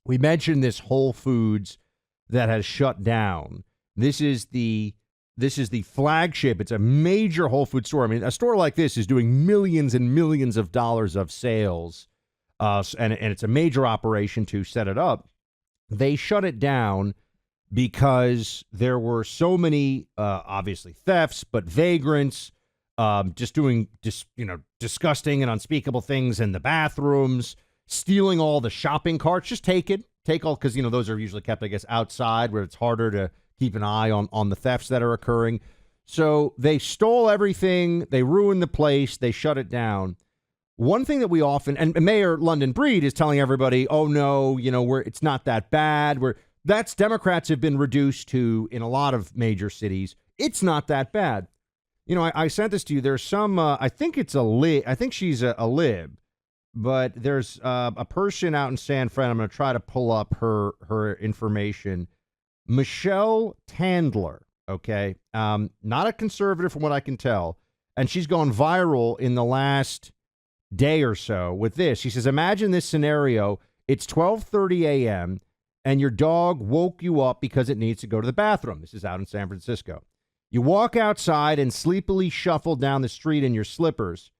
We mentioned this Whole Foods that has shut down. This is the flagship. It's a major Whole Food store. I mean, a store like this is doing millions and millions of dollars of sales, and it's a major operation to set it up. They shut it down because there were so many, obviously, thefts, but vagrants, just doing disgusting and unspeakable things in the bathrooms, stealing all the shopping carts. Just take all, because those are usually kept, I guess, outside where it's harder to keep an eye on the thefts that are occurring. So they stole everything. They ruined the place. They shut it down. One thing that we often, and Mayor London Breed is telling everybody, oh no, it's not that bad. Democrats have been reduced to in a lot of major cities. It's not that bad. I sent this to you. There's some, I think it's a lib. I think she's a lib, but there's a person out in San Fran. I'm going to try to pull up her information. Michelle Tandler. Okay. Not a conservative from what I can tell. And she's gone viral in the last day or so with this. She says, imagine this scenario. It's 12:30 a.m. and your dog woke you up because it needs to go to the bathroom. This is out in San Francisco. You walk outside and sleepily shuffle down the street in your slippers.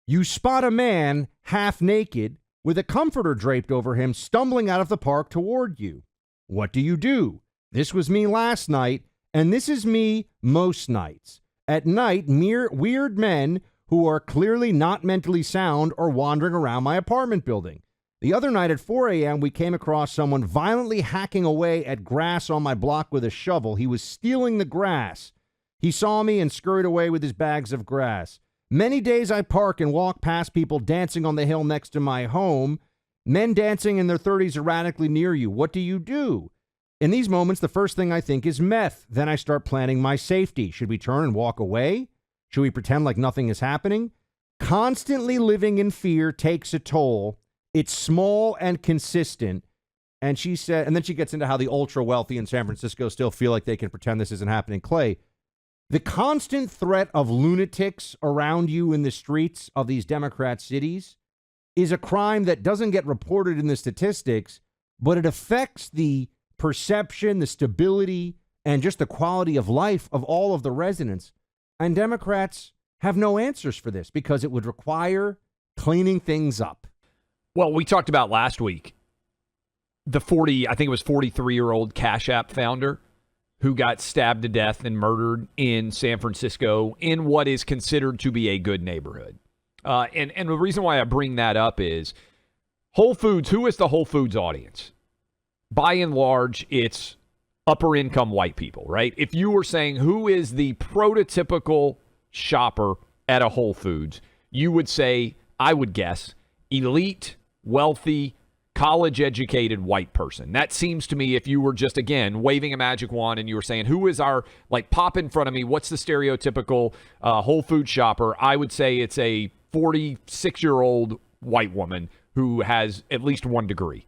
You spot a man half naked with a comforter draped over him stumbling out of the park toward you. What do? This was me last night, and this is me most nights. At night, weird men who are clearly not mentally sound are wandering around my apartment building. The other night at 4 a.m., we came across someone violently hacking away at grass on my block with a shovel. He was stealing the grass. He saw me and scurried away with his bags of grass. Many days I park and walk past people dancing on the hill next to my home, men dancing in their 30s erratically near you. What do? In these moments, the first thing I think is meth. Then I start planning my safety. Should we turn and walk away? Should we pretend like nothing is happening? Constantly living in fear takes a toll. It's small and consistent. And she said, and then she gets into how the ultra wealthy in San Francisco still feel like they can pretend this isn't happening. Clay, the constant threat of lunatics around you in the streets of these Democrat cities is a crime that doesn't get reported in the statistics, but it affects the perception, the stability, and just the quality of life of all of the residents. And Democrats have no answers for this because it would require cleaning things up. Well, we talked about last week the 43-year-old Cash App founder who got stabbed to death and murdered in San Francisco in what is considered to be a good neighborhood. And the reason why I bring that up is Whole Foods. Who is the Whole Foods audience? By and large, it's upper income white people, right? If you were saying who is the prototypical shopper at a Whole Foods, you would say, I would guess, elite, wealthy, college-educated white person. That seems to me, if you were just, again, waving a magic wand and you were saying, who is our, pop in front of me, what's the stereotypical Whole Foods shopper? I would say it's a 46-year-old white woman who has at least one degree.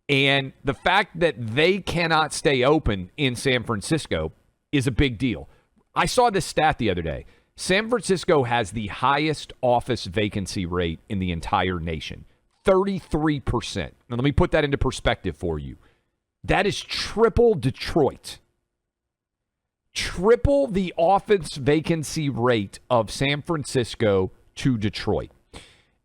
And the fact that they cannot stay open in San Francisco is a big deal. I saw this stat the other day. San Francisco has the highest office vacancy rate in the entire nation, 33%. Now, let me put that into perspective for you. That is triple Detroit. Triple the office vacancy rate of San Francisco to Detroit.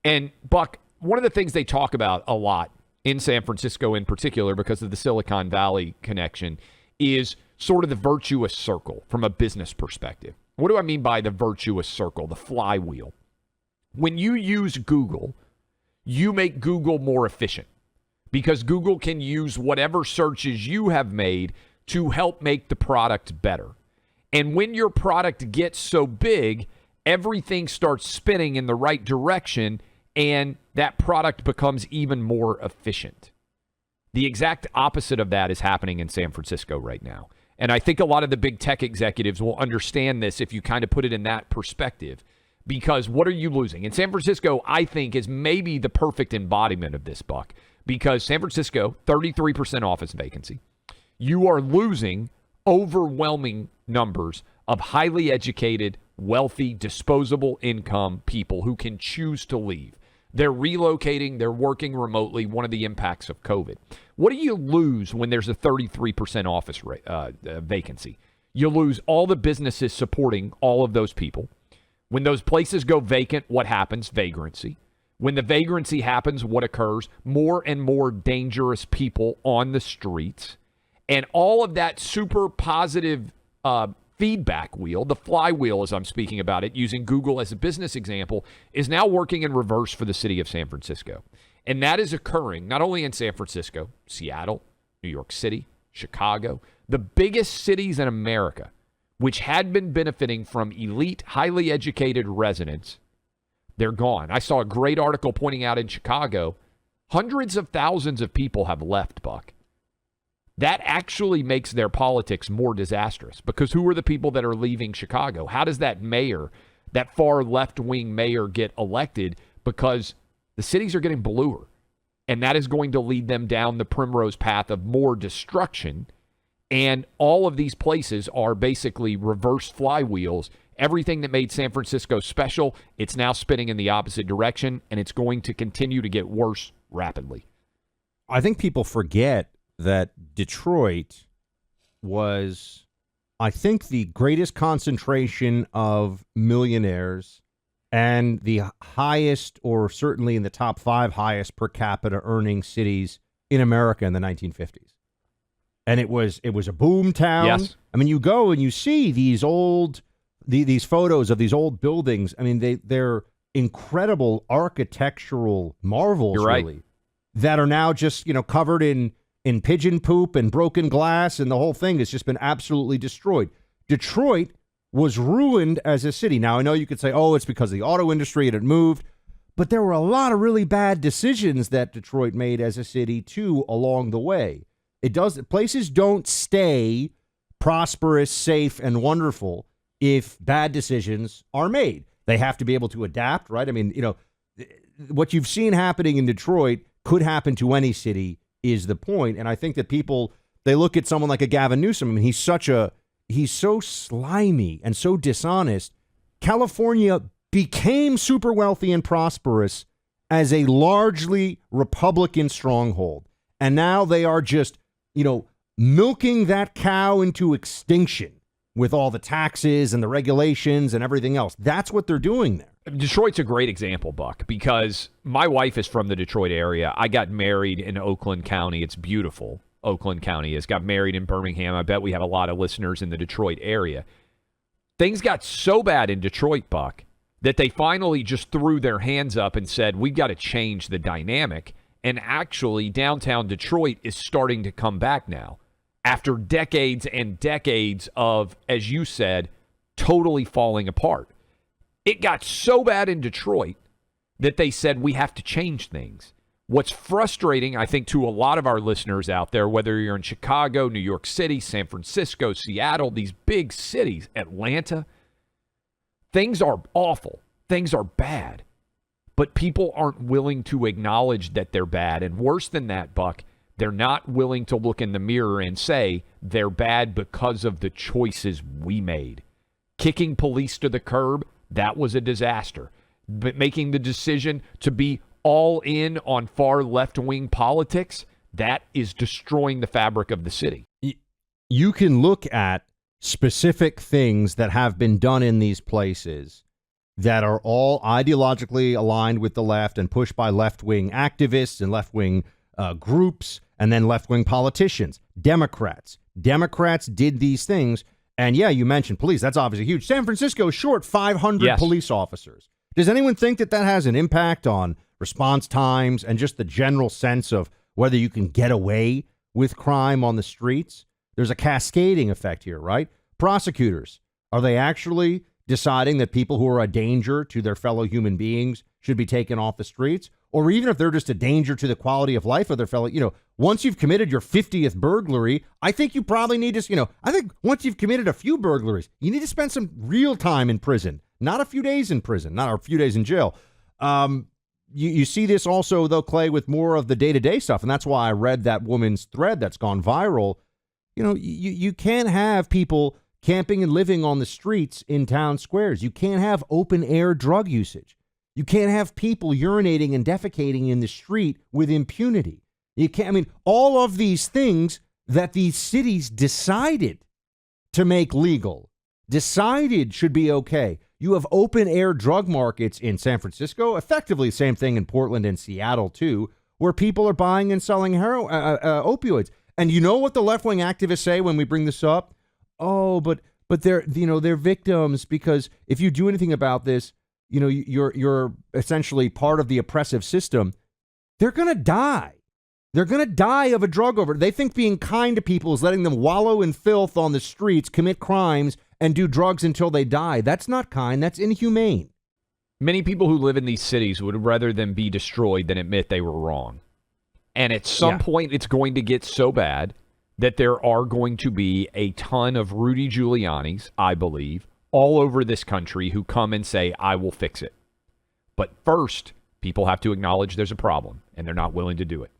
And, Buck, one of the things they talk about a lot in San Francisco in particular, because of the Silicon Valley connection, is sort of the virtuous circle from a business perspective. What do I mean by the virtuous circle, the flywheel? When you use Google, you make Google more efficient because Google can use whatever searches you have made to help make the product better. And when your product gets so big, everything starts spinning in the right direction and that product becomes even more efficient. The exact opposite of that is happening in San Francisco right now. And I think a lot of the big tech executives will understand this if you kind of put it in that perspective. Because what are you losing? And San Francisco, I think, is maybe the perfect embodiment of this, Buck. Because San Francisco, 33% office vacancy. You are losing overwhelming numbers of highly educated, wealthy, disposable income people who can choose to leave. They're relocating. They're working remotely, one of the impacts of COVID. What do you lose when there's a 33% office vacancy? You lose all the businesses supporting all of those people. When those places go vacant, what happens? Vagrancy. When the vagrancy happens, what occurs? More and more dangerous people on the streets. And all of that super positive feedback wheel, the flywheel as I'm speaking about it, using Google as a business example, is now working in reverse for the city of San Francisco. And that is occurring not only in San Francisco, Seattle, New York City, Chicago, the biggest cities in America, which had been benefiting from elite, highly educated residents. They're gone. I saw a great article pointing out in Chicago, hundreds of thousands of people have left, Buck. That actually makes their politics more disastrous because who are the people that are leaving Chicago? How does that mayor, that far left-wing mayor, get elected? Because the cities are getting bluer, and that is going to lead them down the primrose path of more destruction. And all of these places are basically reverse flywheels. Everything that made San Francisco special, it's now spinning in the opposite direction, and it's going to continue to get worse rapidly. I think people forget that Detroit was, I think, the greatest concentration of millionaires and the highest, or certainly in the top 5 highest per capita earning cities in America in the 1950s. And it was a boom town. Yes. I mean, you go and you see these these photos of these old buildings. I mean, they're incredible architectural marvels, You're right. really, that are now just, covered in pigeon poop and broken glass, and the whole thing has just been absolutely destroyed. Detroit was ruined as a city. Now, I know you could say, oh, it's because of the auto industry and it moved, but there were a lot of really bad decisions that Detroit made as a city, too, along the way. Places don't stay prosperous, safe, and wonderful if bad decisions are made. They have to be able to adapt, right? I mean, what you've seen happening in Detroit could happen to any city is the point. And I think that people, they look at someone like a Gavin Newsom. I mean, he's so slimy and so dishonest. California became super wealthy and prosperous as a largely Republican stronghold. And now they are just, milking that cow into extinction with all the taxes and the regulations and everything else. That's what they're doing there. Detroit's a great example, Buck, because my wife is from the Detroit area. I got married in Oakland County. It's beautiful. Oakland County is. Got married in Birmingham. I bet we have a lot of listeners in the Detroit area. Things got so bad in Detroit, Buck, that they finally just threw their hands up and said, we've got to change the dynamic. And actually, downtown Detroit is starting to come back now after decades and decades of, as you said, totally falling apart. It got so bad in Detroit that they said we have to change things. What's frustrating, I think, to a lot of our listeners out there, whether you're in Chicago, New York City, San Francisco, Seattle, these big cities, Atlanta, things are awful. Things are bad. But people aren't willing to acknowledge that they're bad. And worse than that, Buck, they're not willing to look in the mirror and say they're bad because of the choices we made. Kicking police to the curb, that was a disaster. But making the decision to be all in on far left-wing politics, that is destroying the fabric of the city. You can look at specific things that have been done in these places that are all ideologically aligned with the left and pushed by left-wing activists and left-wing groups and then left-wing politicians. Democrats did these things. And yeah, you mentioned police. That's obviously huge. San Francisco is short 500 police officers. Does anyone think that has an impact on response times and just the general sense of whether you can get away with crime on the streets? There's a cascading effect here, right? Prosecutors, are they actually deciding that people who are a danger to their fellow human beings should be taken off the streets? Or even if they're just a danger to the quality of life of their fellow, once you've committed your 50th burglary, I think you probably need to, I think once you've committed a few burglaries, you need to spend some real time in prison, not a few days in prison, not a few days in jail. You see this also, though, Clay, with more of the day-to-day stuff. And that's why I read that woman's thread that's gone viral. You can't have people camping and living on the streets in town squares. You can't have open-air drug usage. You can't have people urinating and defecating in the street with impunity. You can't, I mean, all of these things that these cities decided to make legal, decided should be okay. You have open air drug markets in San Francisco, effectively the same thing in Portland and Seattle too, where people are buying and selling opioids. And you know what the left-wing activists say when we bring this up? Oh, but they're victims, because if you do anything about this, you're essentially part of the oppressive system. They're going to die. They're going to die of a drug overdose. They think being kind to people is letting them wallow in filth on the streets, commit crimes, and do drugs until they die. That's not kind. That's inhumane. Many people who live in these cities would rather them be destroyed than admit they were wrong. And at some point, it's going to get so bad that there are going to be a ton of Rudy Giulianis, I believe, all over this country who come and say, I will fix it. But first, people have to acknowledge there's a problem, and they're not willing to do it.